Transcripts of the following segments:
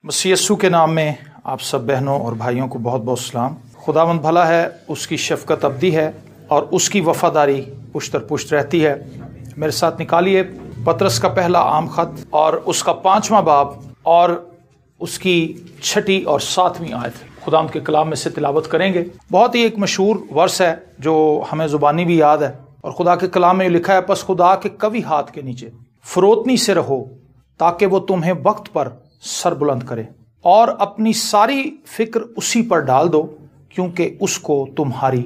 मसीह यस्सु के नाम में आप सब बहनों और भाइयों को बहुत बहुत सलाम। खुदावंद भला है, उसकी शफ़क़त अब्दी है और उसकी वफ़ादारी पुश्तर पुश्त रहती है। मेरे साथ निकालिए पतरस का पहला आम ख़त और उसका 5वां बाब और उसकी 6 और 7वीं आयत खुदावंद के कलाम में से तिलावत करेंगे। बहुत ही एक मशहूर वर्स है जो हमें ज़ुबानी भी याद है और खुदा के कलाम में लिखा है, बस खुदा के कवी हाथ के नीचे फरोतनी से रहो ताकि वो तुम्हें वक्त पर सर बुलंद करे और अपनी सारी फिक्र उसी पर डाल दो क्योंकि उसको तुम्हारी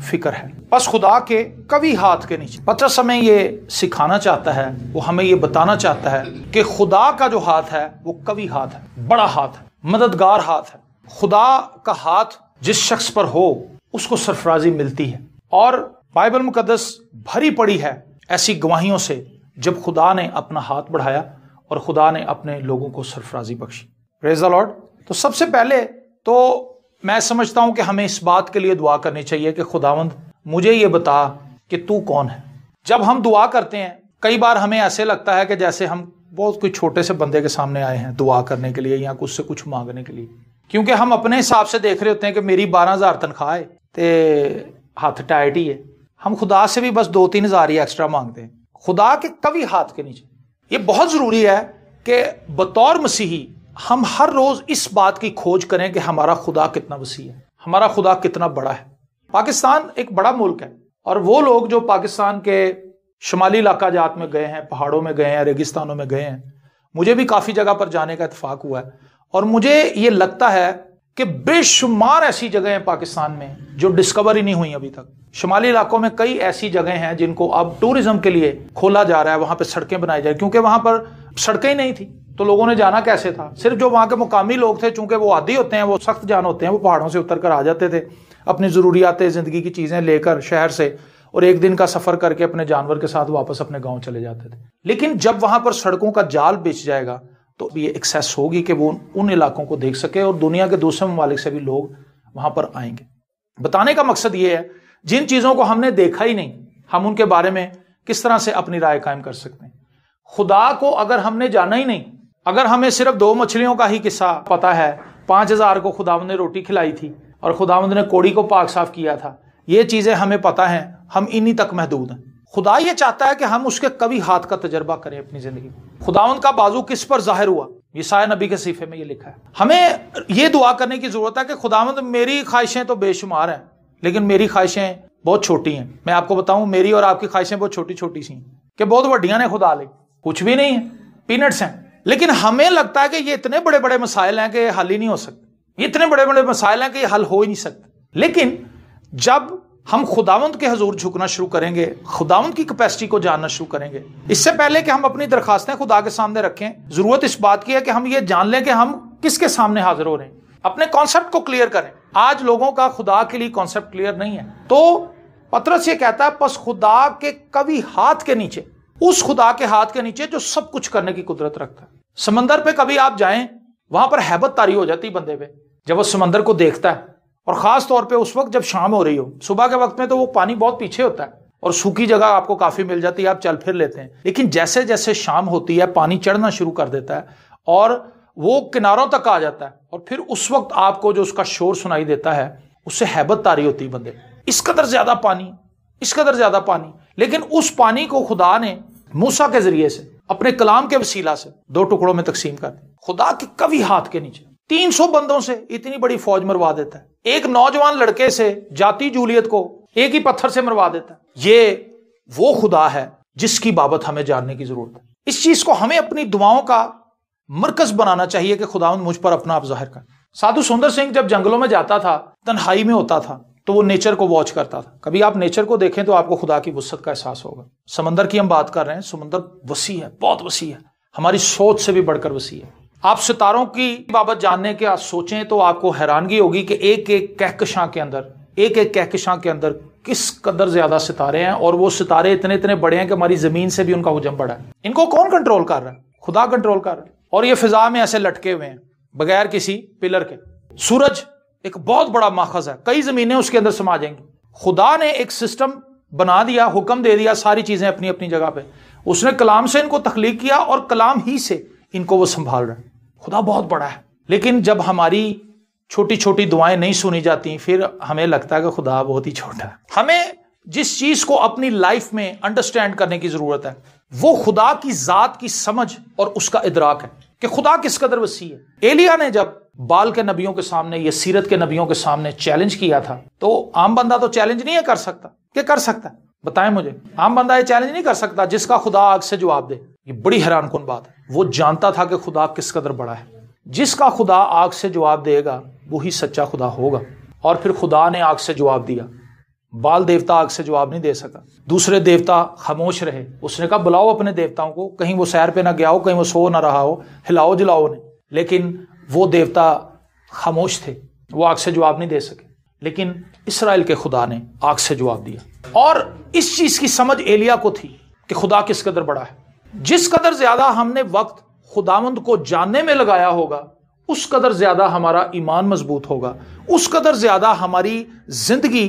फिक्र है। बस खुदा के कवी हाथ के नीचे पतरस हमें ये सिखाना चाहता है, वो हमें ये बताना चाहता है कि खुदा का जो हाथ है वो कवी हाथ है, बड़ा हाथ है, मददगार हाथ है। खुदा का हाथ जिस शख्स पर हो उसको सरफराजी मिलती है और बाइबल मुकद्दस भरी पड़ी है ऐसी गवाहियों से जब खुदा ने अपना हाथ बढ़ाया और खुदा ने अपने लोगों को सरफराजी बख्शी। Praise the Lord. तो सबसे पहले तो मैं समझता हूं कि हमें इस बात के लिए दुआ करनी चाहिए कि खुदावंद मुझे ये बता कि तू कौन है। जब हम दुआ करते हैं कई बार हमें ऐसे लगता है कि जैसे हम बहुत कोई छोटे से बंदे के सामने आए हैं दुआ करने के लिए या कुछ से कुछ मांगने के लिए, क्योंकि हम अपने हिसाब से देख रहे होते हैं कि मेरी 12,000 तनख्वाह है ते हाथ टाइट ही है। हम खुदा से भी बस 2-3 हज़ार ही एक्स्ट्रा मांगते हैं। खुदा के कवी हाथ के नीचे ये बहुत ज़रूरी है कि बतौर मसीही हम हर रोज़ इस बात की खोज करें कि हमारा खुदा कितना वसी है, हमारा खुदा कितना बड़ा है। पाकिस्तान एक बड़ा मुल्क है और वो लोग जो पाकिस्तान के शुमाली इलाका जात में गए हैं, पहाड़ों में गए हैं, रेगिस्तानों में गए हैं, मुझे भी काफ़ी जगह पर जाने का इत्तेफाक हुआ है और मुझे ये लगता है कि बेशुमार ऐसी जगह हैं पाकिस्तान में जो डिस्कवर ही नहीं हुई अभी तक। शुमाली इलाकों में कई ऐसी जगह हैं जिनको अब टूरिज्म के लिए खोला जा रहा है, वहां पर सड़कें बनाई जा रही, क्योंकि वहां पर सड़कें ही नहीं थी तो लोगों ने जाना कैसे था। सिर्फ जो वहां के मुकामी लोग थे, चूंकि वो आदी होते हैं, वो सख्त जान होते हैं, वो पहाड़ों से उतर कर आ जाते थे अपनी ज़रूरियात ज़िंदगी की चीज़ें लेकर शहर से और एक दिन का सफ़र करके अपने जानवर के साथ वापस अपने गाँव चले जाते थे। लेकिन जब वहां पर सड़कों का जाल बिछ जाएगा तो ये एक्सेस होगी कि वो उन इलाकों को देख सके और दुनिया के दूसरे ममालिक से भी लोग वहां पर आएंगे। बताने का मकसद ये है, जिन चीज़ों को हमने देखा ही नहीं हम उनके बारे में किस तरह से अपनी राय कायम कर सकते हैं। खुदा को अगर हमने जाना ही नहीं, अगर हमें सिर्फ 2 मछलियों का ही किस्सा पता है, 5,000 को खुदावंद ने रोटी खिलाई थी और खुदावंद ने कोड़ी को पाक साफ किया था, ये चीज़ें हमें पता हैं, हम इन्हीं तक महदूद हैं। खुदा ये चाहता है कि हम उसके कभी हाथ का तजर्बा करें अपनी जिंदगी में। खुदावंद का बाजू किस पर जाहिर हुआ, यशाया नबी के सीफे में ये लिखा है। हमें ये दुआ करने की जरूरत है कि खुदावंद मेरी ख्वाहिशें तो बेशुमार हैं लेकिन मेरी ख्वाहिशें बहुत छोटी हैं। मैं आपको बताऊं, मेरी और आपकी ख्वाहिशें बहुत छोटी छोटी सी हैं कि बहुत वड्डियां ने खुदा ले, कुछ भी नहीं है, पीनट्स हैं। लेकिन हमें लगता है कि ये इतने बड़े बड़े मसाइल हैं कि ये हल ही नहीं हो सकते, ये इतने बड़े बड़े मसाइल हैं कि ये हल हो ही नहीं सकते। लेकिन जब हम खुदावंद के हजूर झुकना शुरू करेंगे, खुदावंद की कैपेसिटी को जानना शुरू करेंगे, इससे पहले कि हम अपनी दरखास्तें खुदा के सामने रखें, जरूरत इस बात की है कि हम ये जान लें कि हम किसके सामने हाजिर हो रहे हैं। अपने कॉन्सेप्ट को क्लियर करें। आज लोगों का खुदा के लिए कॉन्सेप्ट क्लियर नहीं है। तो पतरस ये कहता है, बस खुदा के कभी हाथ के नीचे, उस खुदा के हाथ के नीचे जो सब कुछ करने की कुदरत रखता है। समंदर पे कभी आप जाएं, वहां पर हैबत तारी हो जाती बंदे पे जब वो समंदर को देखता है, और खास तौर पे उस वक्त जब शाम हो रही हो। सुबह के वक्त में तो वो पानी बहुत पीछे होता है और सूखी जगह आपको काफी मिल जाती है, आप चल फिर लेते हैं। लेकिन जैसे जैसे शाम होती है पानी चढ़ना शुरू कर देता है और वो किनारों तक आ जाता है और फिर उस वक्त आपको जो उसका शोर सुनाई देता है उससे हैबत तारी होती है बंदे। इस कदर ज्यादा पानी, इस कदर ज्यादा पानी। लेकिन उस पानी को खुदा ने मूसा के जरिए से अपने कलाम के वसीला से 2 टुकड़ों में तकसीम कर दिया। खुदा के कभी हाथ के नीचे 300 बंदों से इतनी बड़ी फौज मरवा देता है। एक नौजवान लड़के से, जाती जूलियत को एक ही पत्थर से मरवा देता है। ये वो खुदा है जिसकी बाबत हमें जानने की जरूरत है। इस चीज को हमें अपनी दुआओं का मरकज बनाना चाहिए कि खुदावंद मुझ पर अपना आप जाहिर कर। साधु सुंदर सिंह जब जंगलों में जाता था, तन्हाई में होता था, तो वो नेचर को वॉच करता था। कभी आप नेचर को देखें तो आपको खुदा की वुसअत का एहसास होगा। समंदर की हम बात कर रहे हैं, समंदर वसी है, बहुत वसी है, हमारी सोच से भी बढ़कर वसी है। आप सितारों की बाबत जानने के आप सोचें तो आपको हैरानगी होगी कि एक एक कहकशां के अंदर, एक एक कहकशां के अंदर किस कदर ज्यादा सितारे हैं और वो सितारे इतने इतने बड़े हैं कि हमारी जमीन से भी उनका हुजम बड़ा है। इनको कौन कंट्रोल कर रहा है? खुदा कंट्रोल कर रहा है। और ये फिजा में ऐसे लटके हुए हैं बगैर किसी पिलर के। सूरज एक बहुत बड़ा माखज है, कई जमीनें उसके अंदर समा जाएंगी। खुदा ने एक सिस्टम बना दिया, हुक्म दे दिया, सारी चीजें अपनी अपनी जगह पे। उसने कलाम से इनको तख्लीक किया और कलाम ही से इनको वो संभाल रहा है। खुदा बहुत बड़ा है। लेकिन जब हमारी छोटी छोटी दुआएं नहीं सुनी जाती फिर हमें लगता है कि खुदा बहुत ही छोटा है। हमें जिस चीज को अपनी लाइफ में अंडरस्टैंड करने की जरूरत है वो खुदा की जात की समझ और उसका इदराक है कि खुदा किस कदर वसी है। एलिया ने जब बाल के नबियों के सामने या सीरत के नबियों के सामने चैलेंज किया था तो आम बंदा तो चैलेंज नहीं कर सकता। क्या कर सकता है बताएं मुझे? आम बंदा ये चैलेंज नहीं कर सकता जिसका खुदा आग से जवाब दे। ये बड़ी हैरानकुन बात है। वो जानता था कि खुदा किस कदर बड़ा है। जिसका खुदा आग से जवाब देगा वही सच्चा खुदा होगा। और फिर खुदा ने आग से जवाब दिया। बाल देवता आग से जवाब नहीं दे सका। दूसरे देवता खामोश रहे। उसने कहा बुलाओ अपने देवताओं को, कहीं वो सैर पे ना गया हो, कहीं वो सो ना रहा हो, हिलाओ जलाओ उन्हें। लेकिन वो देवता खामोश थे, वो आग से जवाब नहीं दे सके। लेकिन इस्राएल के खुदा ने आग से जवाब दिया। और इस चीज की समझ एलिया को थी कि खुदा किस कदर बड़ा है। जिस कदर ज्यादा हमने वक्त खुदावंद को जानने में लगाया होगा उस कदर ज्यादा हमारा ईमान मजबूत होगा, उस कदर ज्यादा हमारी जिंदगी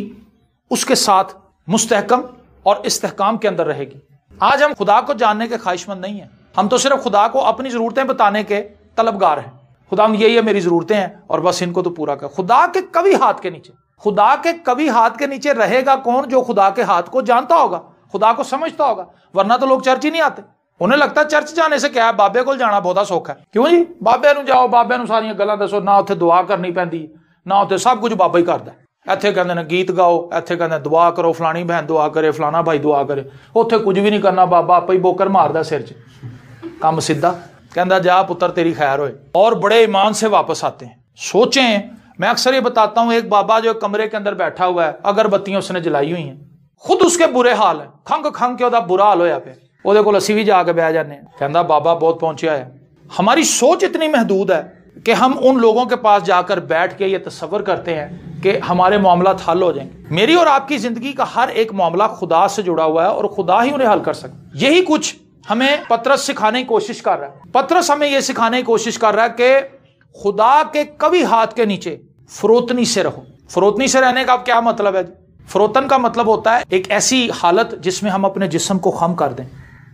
उसके साथ मुस्तहकम और इस्तेहकाम के अंदर रहेगी। आज हम खुदा को जानने के ख्वाहिशमंद नहीं है। हम तो सिर्फ खुदा को अपनी जरूरतें बताने के तलबगार हैं। खुदा यही है मेरी जरूरतें हैं और बस इनको तो पूरा कर। खुदा के कभी हाथ के नीचे, खुदा के कभी हाथ के नीचे रहेगा कौन? जो खुदा के हाथ को जानता होगा, खुदा को समझता होगा। वरना तो लोग चर्च ही नहीं आते। उन्हें लगता है चर्च जाने से क्या है, बाबे को जाना बहुत सौखा है। क्यों जी? बाबे नूं जाओ, बाबे नूं सारियां गल्लां दसो, ना उत्थे दुआ करनी पैंदी, ना उत्थे सब कुछ बाबा ही करदा। ਇੱਥੇ ਕਹਿੰਦੇ ਨੇ गीत गाओ, ਇੱਥੇ ਕਹਿੰਦੇ दुआ करो, फलानी बहन दुआ करे, फलाना भाई दुआ करे। ਉੱਥੇ कुछ भी नहीं करना, बाबा आपे ही बोकर मारदा सिर 'ਚ, काम सीधा। कहता जा पुत्र तेरी खैर होए। और बड़े ईमान से वापस आते हैं। सोचें, मैं अक्सर ये बताता हूं, एक बाबा जो कमरे के अंदर बैठा हुआ है, अगरबत्तियां उसने जलाई हुई हैं, खुद उसके बुरे हाल है, खंग खंग के ओदा बुरा हाल होया पे, ओदे कोल असीं भी जाके बह जाने। कहता बाबा बहुत पहुंचा है। हमारी सोच इतनी महदूद है कि हम उन लोगों के पास जाकर बैठ के ये तसव्वुर करते हैं कि हमारे मामला हल हो जाएंगे। मेरी और आपकी जिंदगी का हर एक मामला खुदा से जुड़ा हुआ है और खुदा ही उन्हें हल कर सकता। यही कुछ हमें पतरस सिखाने की कोशिश कर रहा है। पतरस हमें यह सिखाने की कोशिश कर रहा है कि खुदा के कभी हाथ के नीचे फरोतनी से रहो। फरोतनी से रहने का अब क्या मतलब है? फरोतन का मतलब होता है एक ऐसी हालत जिसमें हम अपने जिस्म को खम कर दें,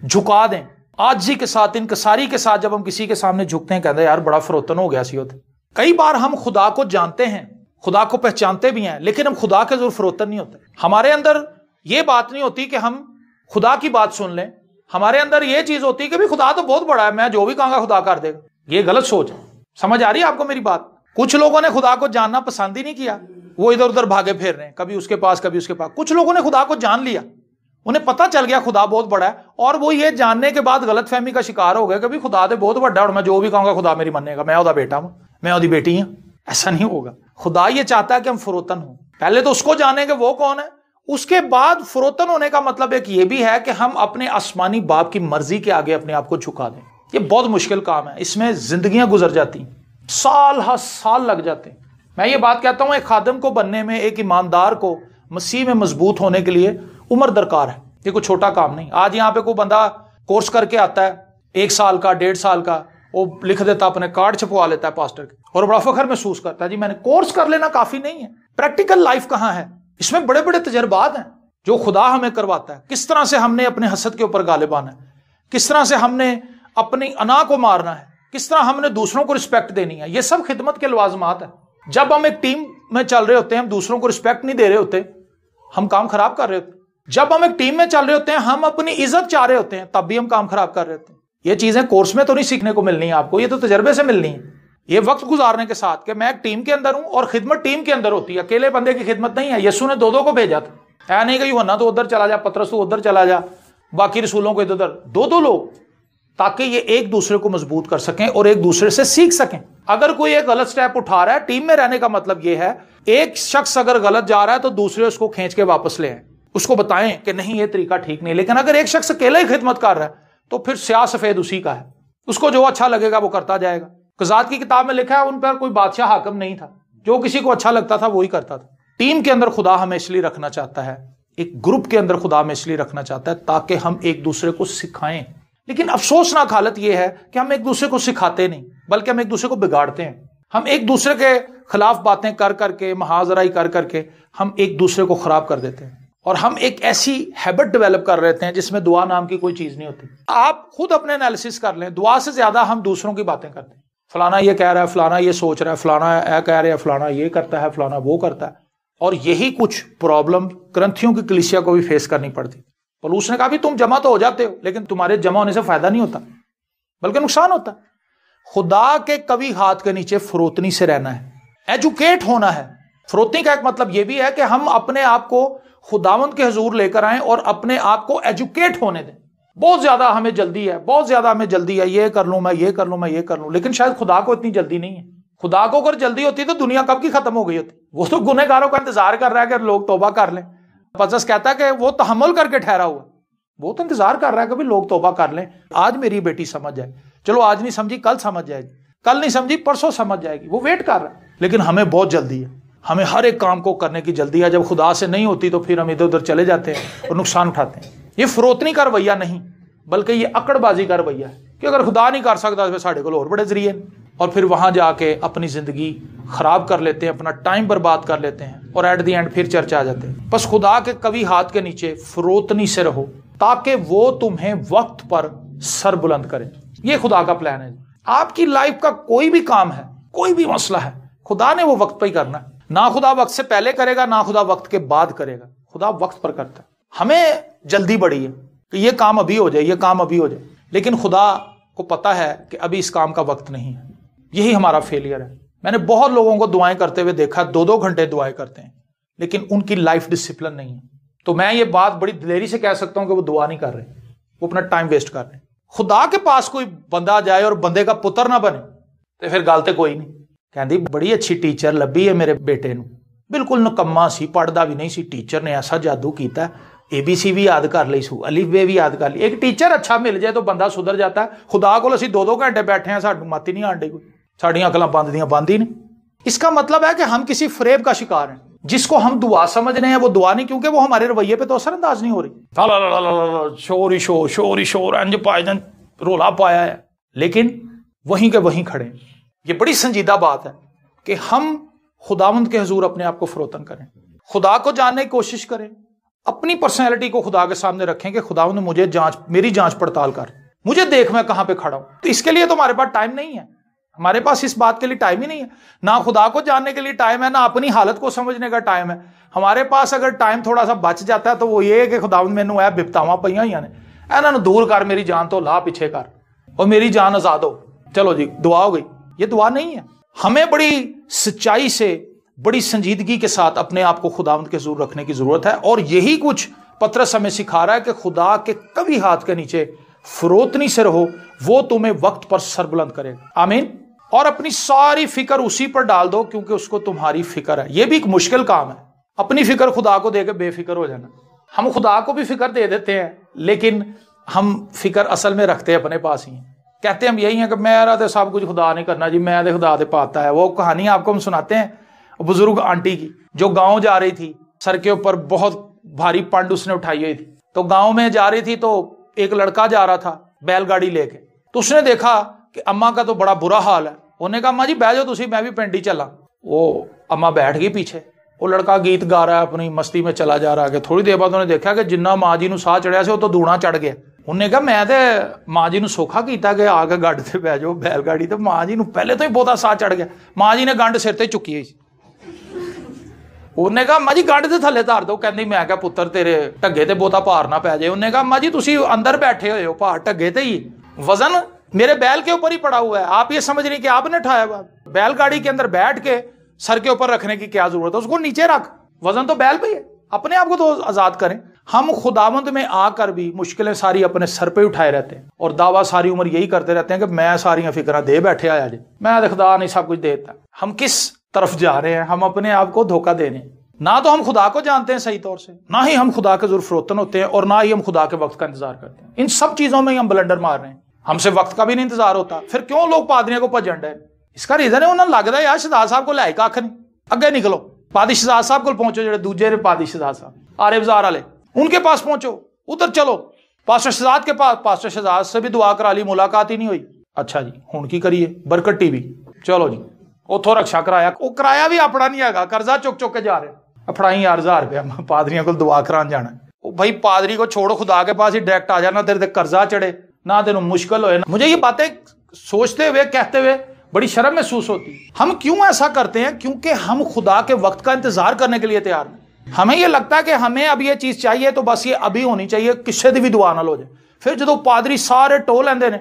झुका दें। आजी के साथ, इनकसारी के साथ जब हम किसी के सामने झुकते हैं, कहते हैं यार बड़ा फरोतन हो गया सी होते। कई बार हम खुदा को जानते हैं, खुदा को पहचानते भी हैं, लेकिन हम खुदा के जरूर फरोतन नहीं होते। हमारे अंदर ये बात नहीं होती कि हम खुदा की बात सुन लें। हमारे अंदर ये चीज होती है कि भी खुदा तो बहुत बड़ा है, मैं जो भी कहूंगा खुदा कर देगा। ये गलत सोच है। समझ आ रही है आपको मेरी बात? कुछ लोगों ने खुदा को जानना पसंद ही नहीं किया, वो इधर उधर भागे फिर रहे हैं, कभी उसके पास कभी उसके पास। कुछ लोगों ने खुदा को जान लिया, उन्हें पता चल गया खुदा बहुत बड़ा है, और वो ये जानने के बाद गलतफहमी का शिकार हो गए कि भी खुदा तो बहुत बड़ा है और मैं जो भी कहूंगा खुदा मेरी मानेगा, मैं ओदा बेटा हूं, मैं ओदी बेटी हूं। ऐसा नहीं होगा। खुदा ये चाहता है कि हम फरोतन हो। पहले तो उसको जाने कि वो कौन है, उसके बाद फरोतन होने का मतलब एक ये भी है कि हम अपने आसमानी बाप की मर्जी के आगे अपने आप को झुका दें। ये बहुत मुश्किल काम है, इसमें जिंदगियां गुजर जाती, साल हर साल लग जाते हैं। मैं ये बात कहता हूं, एक खादिम को बनने में, एक ईमानदार को मसीह में मजबूत होने के लिए उम्र दरकार है। ये कोई छोटा काम नहीं। आज यहाँ पे कोई बंदा कोर्स करके आता है 1 साल का 1.5 साल का, वो लिख देता, अपने कार्ड छपवा लेता है पास्टर के, और बड़ा फख्र महसूस करता है जी मैंने कोर्स कर लेना काफी नहीं है। प्रैक्टिकल लाइफ कहाँ है? इसमें बड़े बड़े तजर्बात हैं जो खुदा हमें करवाता है। किस तरह से हमने अपने हसद के ऊपर गालिब आना है, किस तरह से हमने अपनी अना को मारना है, किस तरह हमने दूसरों को रिस्पेक्ट देनी है। ये सब खिदमत के लवाजमात है। जब हम एक टीम में चल रहे होते हैं, हम दूसरों को रिस्पेक्ट नहीं दे रहे होते, हम काम खराब कर रहे होते। जब हम एक टीम में चल रहे होते हैं, हम अपनी इज्जत चाह रहे होते हैं, तब भी हम काम खराब कर रहे होते हैं। ये चीजें कोर्स में तो नहीं सीखने को मिलनी है आपको, ये तो तजर्बे से मिलनी है, ये वक्त गुजारने के साथ कि मैं एक टीम के अंदर हूं और खिदमत टीम के अंदर होती है, अकेले बंदे की खिदमत नहीं है। यीशु ने 2-2 को भेजा था, ऐ नहीं कि यूहन्ना तो उधर चला जा, पतरस तो उधर चला जा, बाकी रसूलों को इधर, 2-2 लोग, ताकि ये एक दूसरे को मजबूत कर सकें और एक दूसरे से सीख सकें। अगर कोई एक गलत स्टेप उठा रहा है, टीम में रहने का मतलब ये है, एक शख्स अगर गलत जा रहा है तो दूसरे उसको खींच के वापस ले आए, उसको बताएं कि नहीं ये तरीका ठीक नहीं। लेकिन अगर एक शख्स अकेला ही खिदमत कर रहा है तो फिर स्याह सफेद उसी का है, उसको जो अच्छा लगेगा वो करता जाएगा। क़ज़ात की किताब में लिखा है, उन पर कोई बादशाह हाकिम नहीं था, जो किसी को अच्छा लगता था वही करता था। टीम के अंदर खुदा हमें इसलिए रखना चाहता है, एक ग्रुप के अंदर खुदा हमें इसलिए रखना चाहता है ताकि हम एक दूसरे को सिखाएं। लेकिन अफसोसनाक हालत यह है कि हम एक दूसरे को सिखाते नहीं, बल्कि हम एक दूसरे को बिगाड़ते हैं। हम एक दूसरे के खिलाफ बातें कर करके, महाजराई कर करके हम एक दूसरे को खराब कर देते हैं, और हम एक ऐसी हैबिट डेवलप कर लेते हैं जिसमें दुआ नाम की कोई चीज नहीं होती। आप खुद अपने एनालिसिस कर लें, दुआ से ज्यादा हम दूसरों की बातें करते हैं। फलाना ये कह रहा है, फलाना ये सोच रहा है, फलाना ये कह रहा है, फलाना ये करता है, फलाना वो करता है। और यही कुछ प्रॉब्लम करंथियों की कलीसिया को भी फेस करनी पड़ती। पौलुस ने कहा भी तुम जमा तो हो जाते हो, लेकिन तुम्हारे जमा होने से फायदा नहीं होता, बल्कि नुकसान होता। खुदा के कभी हाथ के नीचे फरोतनी से रहना है, एजुकेट होना है। फरोतनी का एक मतलब यह भी है कि हम अपने आप को खुदावंद के हुजूर लेकर आए और अपने आप को एजुकेट होने दें। बहुत ज्यादा हमें जल्दी है, बहुत ज्यादा हमें जल्दी है, ये कर लूं मैं, ये कर लूं मैं, ये कर लूं, लेकिन शायद खुदा को इतनी जल्दी नहीं है। खुदा को अगर जल्दी होती तो दुनिया कब की खत्म हो गई होती। वो तो गुनहगारों का इंतजार कर रहा है कि लोग तौबा कर लें। पतरस कहता है कि वो तहम्मुल करके ठहरा हुआ, वो तो इंतजार कर रहा है कि भाई लोग तौबा कर लें, आज मेरी बेटी समझ जाए। चलो आज नहीं समझी कल समझ जाएगी, कल नहीं समझी परसों समझ जाएगी, वो वेट कर रहा है। लेकिन हमें बहुत जल्दी है, हमें हर एक काम को करने की जल्दी है। जब खुदा से नहीं होती तो फिर हम इधर उधर चले जाते हैं और नुकसान उठाते हैं। ये फरोतनी का रवैया नहीं, बल्कि ये अकड़बाजी का रवैया है कि अगर खुदा नहीं कर सकता तो साढ़े को और बड़े जरिए, और फिर वहां जाके अपनी जिंदगी खराब कर लेते हैं, अपना टाइम बर्बाद कर लेते हैं और एट द एंड फिर चर्च आ जाते हैं। बस खुदा के कभी हाथ के नीचे फरोतनी से रहो ताकि वो तुम्हें वक्त पर सर बुलंद करे। ये खुदा का प्लान है। आपकी लाइफ का कोई भी काम है, कोई भी मसला है, खुदा ने वो वक्त पर ही करना है। ना खुदा वक्त से पहले करेगा, ना खुदा वक्त के बाद करेगा, खुदा वक्त पर करता है। हमें जल्दी बड़ी है कि ये काम अभी हो जाए, ये काम अभी हो जाए, लेकिन खुदा को पता है कि अभी इस काम का वक्त नहीं है। यही हमारा फेलियर है। मैंने बहुत लोगों को दुआएं करते हुए देखा, 2-2 घंटे दुआएं करते हैं, लेकिन उनकी लाइफ डिसिप्लिन नहीं है। तो मैं ये बात बड़ी दिलेरी से कह सकता हूं कि वो दुआ नहीं कर रहे, वो अपना टाइम वेस्ट कर रहे हैं। खुदा के पास कोई बंदा जाए और बंदे का पुत्र ना बने तो फिर गल तो कोई नहीं। कहती बड़ी अच्छी टीचर लभी है मेरे बेटे नूं, बिल्कुल नकम्मा सी, पढ़दा भी नहीं सी, टीचर ने ऐसा जादू किया, ABC भी याद कर ली सू, अलिफ बे भी याद कर ली। एक टीचर अच्छा मिल जाए तो बंदा सुधर जाता है। खुदा को असीं 2-2 घंटे बैठे हैं, साडू मत ही नहीं आंडी, कोई साड़ियां अकलां बंद ही नहीं। इसका मतलब है कि हम किसी फ्रेब का शिकार हैं। जिसको हम दुआ समझ रहे हैं वो दुआ नहीं, क्योंकि वो हमारे रवैये पे तो असरअंदाज नहीं हो रही। शोर ही शोर अंज पायजन रोला पाया है, लेकिन वहीं के वहीं खड़े। ये बड़ी संजीदा बात है कि हम खुदावंद के हुजूर अपने आप को फरोतन करें, खुदा को जानने की कोशिश करें, अपनी पर्सनैलिटी को खुदा के सामने रखें कि खुदावंद मुझे मेरी जांच पड़ताल कर, मुझे देख मैं कहां पे खड़ा हूं। तो इसके लिए तो हमारे पास टाइम नहीं है, हमारे पास इस बात के लिए टाइम ही नहीं है। ना खुदा को जानने के लिए टाइम है, ना अपनी हालत को समझने का टाइम है। हमारे पास अगर टाइम थोड़ा सा बच जाता है तो वो ये है कि खुदावंद मैनू है बिपतावां पईयां होईयां ने, इन्हां नूं दूर कर, मेरी जान तो ला पीछे कर और मेरी जान आजाद हो, चलो जी दुआ हो गई। ये दुआ नहीं है। हमें बड़ी सच्चाई से, बड़ी संजीदगी के साथ अपने आप को खुदावंद के हुजूर रखने की जरूरत है। और यही कुछ पतरस हमें सिखा रहा है कि खुदा के कभी हाथ के नीचे फरोतनी से रहो, वो तुम्हें वक्त पर सरबुलंद करेगा। आमीन। और अपनी सारी फिक्र उसी पर डाल दो, क्योंकि उसको तुम्हारी फिक्र है। यह भी एक मुश्किल काम है, अपनी फिक्र खुदा को देकर बेफिक्र हो जाना। हम खुदा को भी फिक्र दे देते हैं, लेकिन हम फिक्र असल में रखते अपने पास ही। कहते हम यही है कि मेरा तो सब कुछ खुदा नहीं करना जी, मैं तो खुदा दे पाता है। वो कहानी आपको हम सुनाते हैं बुजुर्ग आंटी की, जो गांव जा रही थी, सर के ऊपर बहुत भारी पंड उसने उठाई हुई थी। तो गांव में जा रही थी तो एक लड़का जा रहा था बैलगाड़ी लेके, तो उसने देखा कि अम्मा का तो बड़ा बुरा हाल है। उन्होंने कहा अम्मा जी बह जाओ तुसी, मैं भी पिंड ही चला। वो अम्मा बैठ गई पीछे, वो लड़का गीत गा रहा है, अपनी मस्ती में चला जा रहा है। थोड़ी देर बाद उन्होंने देखा कि जिन्ना माँ जी नूं साह चढ़िया से वो तो दूना चढ़ गया। उन्हें कहा मैं तो माँ जी नूं सौखा किया कि आके गड्ड से बह जाओ बैलगाड़ी, तो माँ जी नूं पहले तो ही बहुता साह चढ़ गया। माँ जी ने गंढ सिर ते चुकी हुई। उन्हें कहा अम्मा जी गंढ दे थले धार दो। कहती मैं क्या पुत्र तेरे ढगे ते बहुता भार ना पै जाए। उन्हें कहा अम्मा जी तुसी अंदर बैठे हुए हो, भार ढगे ते ही, वजन मेरे बैल के ऊपर ही पड़ा हुआ है, आप ये समझ रही कि आपने उठाया हुआ। बैलगाड़ी के अंदर बैठ के सर के ऊपर रखने की क्या जरूरत है, उसको नीचे रख, वजन तो बैल पे ही है, अपने आप को तो आजाद करें। हम खुदावंद में आकर भी मुश्किलें सारी अपने सर पे उठाए रहते हैं और दावा सारी उम्र यही करते रहते हैं कि मैं सारियां फिक्र दे बैठे आया जी, मैं खुदा नहीं सब कुछ देता। हम किस तरफ जा रहे हैं? हम अपने आप को धोखा देने। ना तो हम खुदा को जानते हैं सही तौर से, ना ही हम खुदा के जरूर फरोतन होते हैं, और ना ही हम खुदा के वक्त का इंतजार करते हैं। इन सब चीजों में ही हम ब्लंडर मार रहे हैं। हमसे वक्त का भी नहीं इंतजार होता, फिर क्यों लोग पादरियों को भजन रहे? इसका रीजन है उन्होंने लगता है यार शहजाद साहब को लै कख नहीं, अगे निकलो पादी शहजाद साहब को पहुंचो, जो दूजे पादी शहजाद साहब आरे बाजार वाले, उनके पास पहुंचो, उधर चलो पास्टर शहजाद के पास। पास्टर शहजाद से भी दुआ करा ली, मुलाकात ही नहीं हुई। अच्छा जी हुण की करिए? बरकत टीवी चलो जी, उथों रक्षा कराया, वो किराया भी अपना नहीं है, कर्जा चुक चुक के जा रहे। फड़ाई यार 1000 रुपया पादरियों को दुआ कराने जाना। भाई पादरी को छोड़ो, खुदा के पास ही डायरेक्ट आ जाना, तेरे कर्जा चढ़े ना तेन मुश्किल हो। मुझे ये बातें सोचते हुए कहते हुए बड़ी शर्म महसूस होती है। हम क्यों ऐसा करते हैं? क्योंकि हम खुदा के वक्त का इंतजार करने के लिए तैयार नहीं। हमें यह लगता है कि हमें अब ये चीज चाहिए तो बस ये अभी होनी चाहिए, किसी दी भी दुआ ना हो जाए। फिर जो पादरी सारे टो लेंदे ने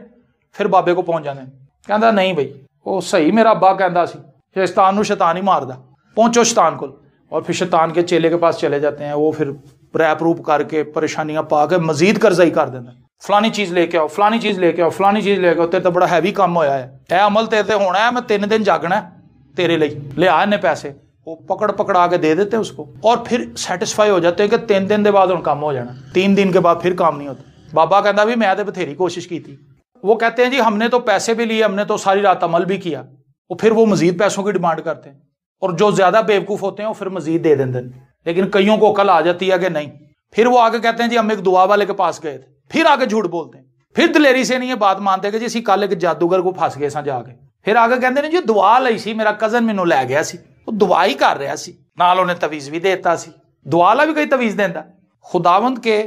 फिर बाबे को पहुंच जाते हैं, कहता नहीं भाई वो सही मेरा अब्बा कहता सी शैतान नूं शैतान ही मारदा, पहुंचो शैतान को। और फिर शैतान के चेले के पास चले जाते हैं, वो फिर रैप रूप करके परेशानियां पा के मजीद कर्जा ही कर देना, फलानी चीज लेके आओ, फलानी चीज लेके आओ, फलानी चीज लेके आओ, तेरे तो बड़ा हैवी काम होया है, ए अमल तेरे ते होना है, मैं 3 दिन जागना है तेरे लिए, ले आ इन्ने पैसे। वो पकड़ा के दे देते हैं उसको और फिर सेटिस्फाई हो जाते हैं कि 3 दिन के बाद उन काम हो जाना। 3 दिन के बाद फिर काम नहीं होता। बाबा कहता भी मैं तो बथेरी कोशिश की थी। वो कहते हैं जी हमने तो पैसे भी लिए, हमने तो सारी रात अमल भी किया। वो फिर वो मजीद पैसों की डिमांड करते हैं और जो ज्यादा बेवकूफ होते हैं वो फिर मजीद दे देते हैं। लेकिन कईयों को अकल आ जाती है कि नहीं। फिर वो आगे कहते हैं जी हम एक दुआ वाले के पास गए थे, फिर आगे झूठ बोलते हैं, फिर दिलेरी से नहीं ये बात मानते कि जी असी कल एक जादूगर को फस गए सा जाके। फिर आगे कहते हैं जी दुआ लई सी, मेरा कजन मैनू लै गया सी, वो दुआ ही कर रहा सी, नाल उन्हें तवीज भी देता सी। दुआ वाला भी कई तवीज देता। खुदावंद के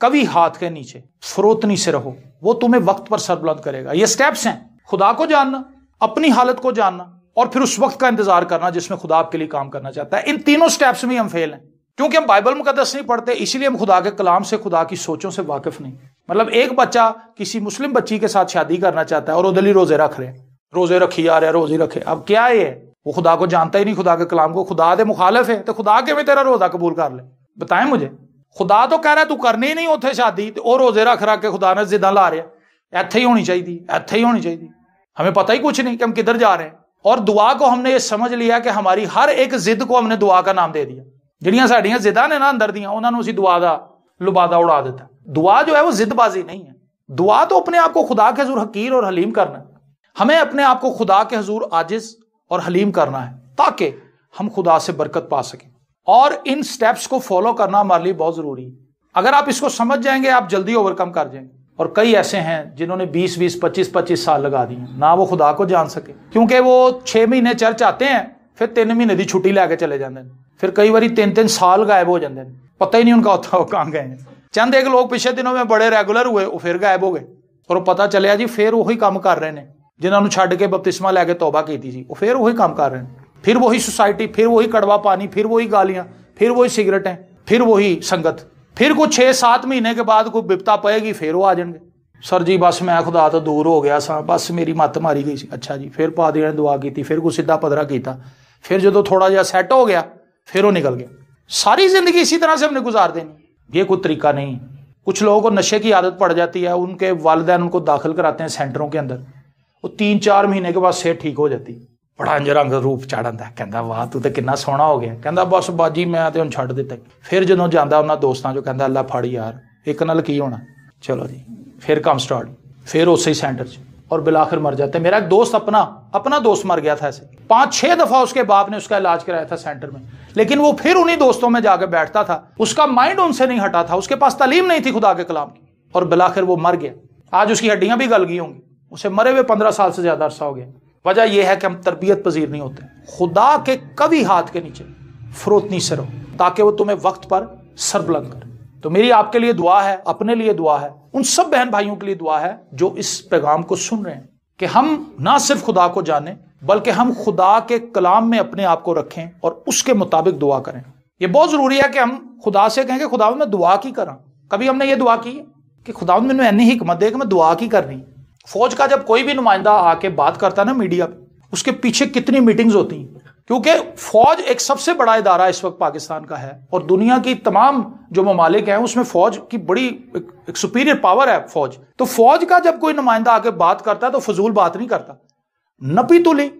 कभी हाथ के नीचे फरोतनी से रहो, वो तुम्हें वक्त पर सरबुलंद करेगा। ये स्टेप्स हैं, खुदा को जानना, अपनी हालत को जानना और फिर उस वक्त का इंतजार करना जिसमें खुदा आपके लिए काम करना चाहता है। इन तीनों स्टेप्स में हम फेल हैं क्योंकि हम बाइबल मुकद्दस नहीं पढ़ते, इसीलिए हम खुदा के कलाम से, खुदा की सोचों से वाकिफ नहीं। मतलब एक बच्चा किसी मुस्लिम बच्ची के साथ शादी करना चाहता है और उधर ही रोजे रख रहे हैं, रोजे रखी जा रहे हैं, रोजे रखे। अब क्या है? वो खुदा को जानता ही नहीं, खुदा के कलाम को। खुदा दे मुखालिफ है तो खुदा के में तेरा रोजा कबूल कर ले? बताएं मुझे। खुदा तो कह रहा है तू करनी ही नहीं उथे शादी, और रोजे रख के खुदा ने जिदा ला रहा, इत्थे ही होनी चाहिए, इत्थे ही होनी चाहिए। हमें पता ही कुछ नहीं कि हम किधर जा रहे हैं। और दुआ को हमने ये समझ लिया कि हमारी हर एक जिद को हमने दुआ का नाम दे दिया। जिहड़ियां साडियां जिदा ने ना अंदर दियां, उन्होंने उसी दुआ का लुबादा उड़ा देता। दुआ जो है वो जिदबाजी नहीं है। दुआ तो अपने आप को खुदा के हजूर हकीर और हलीम करना है। हमें अपने आप को खुदा के हजूर आजिज और हलीम करना है ताकि हम खुदा से बरकत पा सकें। और इन स्टेप्स को फॉलो करना हमारे लिए बहुत जरूरी है। अगर आप इसको समझ जाएंगे आप जल्दी ओवरकम कर जाएंगे। और कई ऐसे हैं जिन्होंने 20-20, 25-25 साल लगा दिए ना वो खुदा को जान सके, क्योंकि वो 6 महीने चर्च आते हैं, फिर 3 महीने की छुट्टी लैके चले जाते हैं, फिर कई बार 3-3 साल गायब हो जाते हैं, पता ही नहीं उनका होता वो कहाँ गए हैं। चंद एक लोग पिछले दिनों में बड़े रेगुलर हुए, वो फिर गायब हो गए और पता चलिया जी फिर वही काम कर रहे हैं जिन्होंने छड़ के बपतिस्मा लैके तौबा की थी, वो फिर वही काम कर रहे हैं। फिर वही सोसाइटी, फिर वही कड़वा पानी, फिर वही गालियां, फिर वही सिगरेटें, फिर वही संगत। फिर कुछ 6-7 महीने के बाद कोई बिपता पएगी, फिर वो आ जाएंगे, सर जी बस मैं खुदा तो दूर हो गया सा, बस मेरी मत मारी गई सी। अच्छा जी, फिर पादरी ने दुआ की, फिर कुछ सीधा पदरा किया, फिर जो थोड़ा जहा सैट हो गया फिर वो निकल गया। सारी जिंदगी इसी तरह से हमने गुजार देनी। ये कोई तरीका नहीं। कुछ लोगों को नशे की आदत पड़ जाती है, उनके वालिदैन उनको दाखिल कराते हैं सेंटरों के अंदर, वो 3-4 महीने के बाद सेहत ठीक हो जाती। बड़ा रंग रूप चाढ़ता, कहता वाह तू तो कितना सोहना हो गया, कहता बस बाजी मैं तो छड्ड दिता। फिर जो जाता उन्होंने दोस्तों जो कहता अल्लाह फड़ यार एक नाल की होना, चलो जी फिर काम स्टार्ट, फिर उस ही सेंटर च और बिलाखिर मर जाते। मेरा एक दोस्त अपना दोस्त मर गया था ऐसे, 5-6 दफा उसके बाप ने उसका इलाज कराया था सेंटर में, लेकिन वो फिर उन्हीं दोस्तों में जाकर बैठता था। उसका माइंड उनसे नहीं हटा था, उसके पास तालीम नहीं थी खुदा के कलाम की, और बिलाखिर वो मर गया। आज उसकी हड्डियां भी गल गई होंगी, उसे मरे हुए 15 साल से ज्यादा अरसा हो गया। वजह यह है कि हम तरबियत पजीर नहीं होते। खुदा के कभी हाथ के नीचे फरोतनी से रहो ताकि वो तुम्हें वक्त पर सरबुलंद करे। तो मेरी आपके लिए दुआ है, अपने लिए दुआ है, उन सब बहन भाइयों के लिए दुआ है जो इस पैगाम को सुन रहे हैं, कि हम ना सिर्फ खुदा को जाने बल्कि हम खुदा के कलाम में अपने आप को रखें और उसके मुताबिक दुआ करें। यह बहुत जरूरी है कि हम खुदा से कहें कि खुदा मैं दुआ की करा। कभी हमने ये दुआ की कि खुदा मैंने इन्नी हिकमत दे कि मैं दुआ की करनी। फौज का जब कोई भी नुमाइंदा आके बात करता ना मीडिया पे, उसके पीछे कितनी मीटिंग्स होती हैं, क्योंकि फौज एक सबसे बड़ा इदारा इस वक्त पाकिस्तान का है और दुनिया की तमाम जो ममालिक हैं उसमें फौज की बड़ी एक सुपीरियर पावर है फौज। तो फौज का जब कोई नुमाइंदा आके बात करता है तो फजूल बात नहीं करता, नपी तुली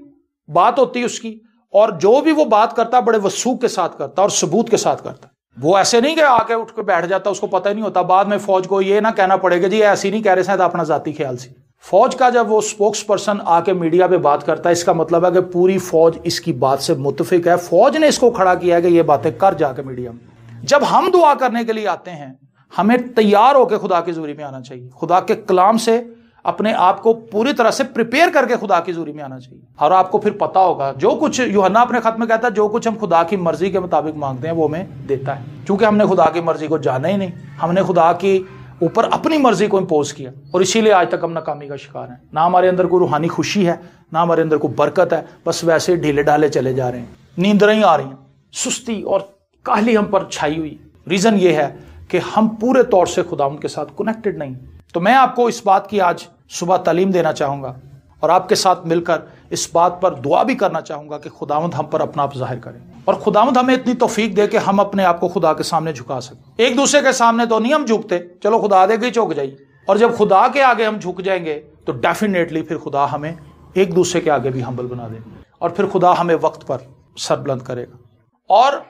बात होती है उसकी, और जो भी वो बात करता बड़े वसूख के साथ करता और सबूत के साथ करता। वो ऐसे नहीं कि आके उठ के बैठ जाता, उसको पता ही नहीं होता, बाद में फौज को ये ना कहना पड़ेगा जी ऐसी नहीं कह रहे शायद अपना जाती ख्याल से। फौज का जब वो स्पोक्स पर्सन आके मीडिया पे बात करता है, इसका मतलब है कि पूरी फौज इसकी बात से मुत्तफिक है, फौज ने इसको खड़ा किया है कि ये बातें कर जाके मीडिया में। जब हम दुआ करने के लिए आते हैं हमें तैयार होकर खुदा की ज़ूरी में आना चाहिए, खुदा के कलाम से अपने आप को पूरी तरह से प्रिपेयर करके खुदा की ज़ूरी में आना चाहिए। और आपको फिर पता होगा जो कुछ यूहन्ना अपने खत में कहता है, जो कुछ हम खुदा की मर्जी के मुताबिक मांगते हैं वो हमें देता है, क्योंकि हमने खुदा की मर्जी को जाना ही नहीं, हमने खुदा की ऊपर अपनी मर्जी को इम्पोज किया, और इसीलिए आज तक हम नाकामी का शिकार हैं। ना हमारे अंदर कोई रूहानी खुशी है, ना हमारे अंदर कोई बरकत है, बस वैसे ढीले ढाले चले जा रहे हैं, नींदरें आ रही हैं, सुस्ती और काहली हम पर छाई हुई। रीजन ये है कि हम पूरे तौर से खुदावंद के साथ कनेक्टेड नहीं। तो मैं आपको इस बात की आज सुबह तालीम देना चाहूंगा और आपके साथ मिलकर इस बात पर दुआ भी करना चाहूंगा कि खुदावंद हम पर अपना आप जाहिर करें और खुदावंद हमें इतनी तौफीक दे कि हम अपने आप को खुदा के सामने झुका सकें। एक दूसरे के सामने तो नहीं हम झुकते, चलो खुदा देगा ही झुक जाइए, और जब खुदा के आगे हम झुक जाएंगे तो डेफिनेटली फिर खुदा हमें एक दूसरे के आगे भी हम्बल बना देगा और फिर खुदा हमें वक्त पर सर बुलंद करेगा। और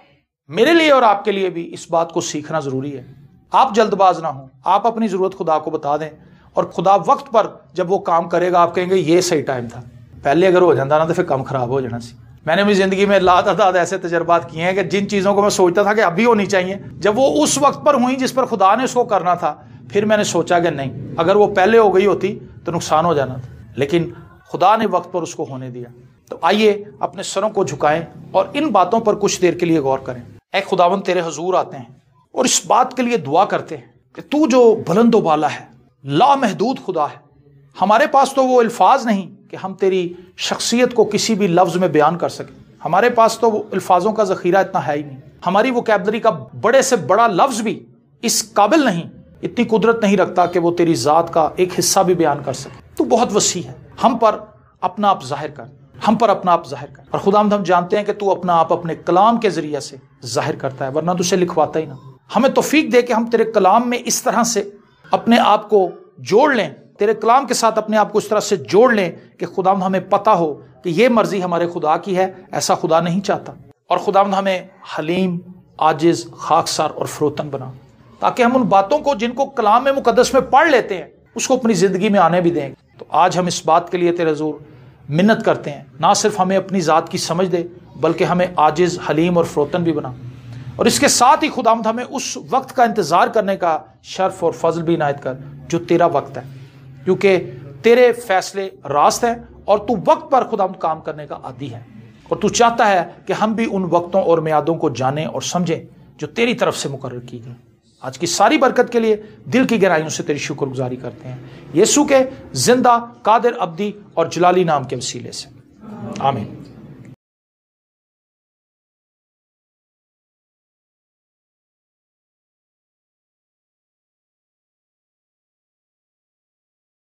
मेरे लिए और आपके लिए भी इस बात को सीखना जरूरी है। आप जल्दबाज ना हो, आप अपनी जरूरत खुदा को बता दें और खुदा वक्त पर जब वो काम करेगा आप कहेंगे ये सही टाइम था। पहले अगर हो जाता ना तो फिर काम खराब हो जाना सी। मैंने अपनी जिंदगी में लातादाद ऐसे तजर्बात किए हैं कि जिन चीज़ों को मैं सोचता था कि अभी होनी चाहिए, जब वो उस वक्त पर हुई जिस पर खुदा ने उसको करना था, फिर मैंने सोचा कि नहीं, अगर वो पहले हो गई होती तो नुकसान हो जाना था, लेकिन खुदा ने वक्त पर उसको होने दिया। तो आइए अपने सरों को झुकाएं और इन बातों पर कुछ देर के लिए गौर करें। ऐ खुदावंद तेरे हुजूर आते हैं और इस बात के लिए दुआ करते हैं कि तू जो बुलंद वाला है, लामहदूद खुदा है। हमारे पास तो वो अल्फाज नहीं कि हम तेरी शख्सियत को किसी भी लफ्ज़ में बयान कर सकें। हमारे पास तो वो अल्फाजों का ज़ख़ीरा इतना है ही नहीं। हमारी वोकैबुलरी का बड़े से बड़ा लफ्ज़ भी इस काबिल नहीं, इतनी कुदरत नहीं रखता कि वो तेरी ज़ात का एक हिस्सा भी बयान कर सके। तू बहुत वसी है, हम पर अपना आप जाहिर कर, हम पर अपना आप जाहिर कर। और खुदावंद हम जानते हैं कि तू अपना आप अपने कलाम के ज़रिए से जाहिर करता है, वरना तुझे लिखवाता ही ना। हमें तौफीक दे कि हम तेरे कलाम में इस तरह से अपने आप को जोड़ लें, तेरे कलाम के साथ अपने आप को इस तरह से जोड़ लें कि खुदावंद हमें पता हो कि ये मर्जी हमारे खुदा की है, ऐसा खुदा नहीं चाहता। और खुदावंद हमें हलीम, आजिज, खाकसार और फरोतन बना, ताकि हम उन बातों को जिनको कलाम में मुकद्दस में पढ़ लेते हैं उसको अपनी ज़िंदगी में आने भी दें। तो आज हम इस बात के लिए तेरे हुजूर मिन्नत करते हैं, ना सिर्फ हमें अपनी ज़ात की समझ दे बल्कि हमें आजिज, हलीम और फरोतन भी बना। और इसके साथ ही खुदावंद हमें उस वक्त का इंतज़ार करने का शर्फ और फजल भी इनायत कर जो तेरा वक्त है, क्योंकि तेरे फैसले रास्त हैं और तू वक्त पर खुदावंद काम करने का आदी है। और तू चाहता है कि हम भी उन वक्तों और मियादों को जानें और समझें जो तेरी तरफ से मुकर्रर की गई। आज की सारी बरकत के लिए दिल की गहराइयों से तेरी शुक्रगुजारी करते हैं, यीशु के जिंदा, कादिर, अब्दी और जलाली नाम के वसीले से, आमीन।